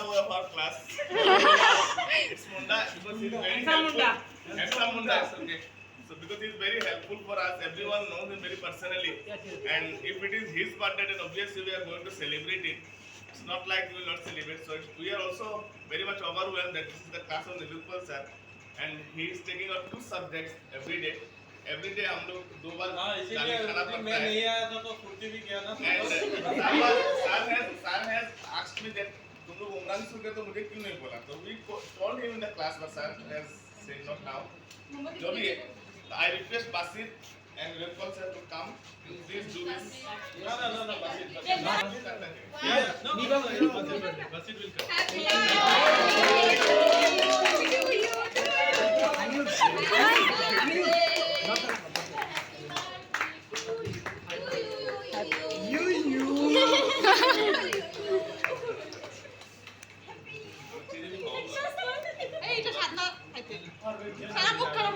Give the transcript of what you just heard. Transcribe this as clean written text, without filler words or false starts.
boy of our class. It's Munda because he's very helpful. Handsome Munda. Okay. So because he's very helpful for us, everyone knows him very personally. And if it is his birthday, then obviously we are going to celebrate it. It's not like we will not celebrate. So we are also very much overwhelmed that this is the class of Nilupal sir, and he is taking out 2 subjects every day. Every day हम लोग 2 बार गाली खाना पड़ता है. मैं नहीं आया था तो फुर्ती भी किया ना. Sir has asked me that तुम लोग उमरान सुन के तो मुझे क्यों नहीं बोला? तो we told him in the class, but sir has said not now. जो भी है, I request Basit and Nilupal sir to come. Please do this. No, Basit. Basit will come. এই এটা সাদা খাইতে খারাপ খারাপ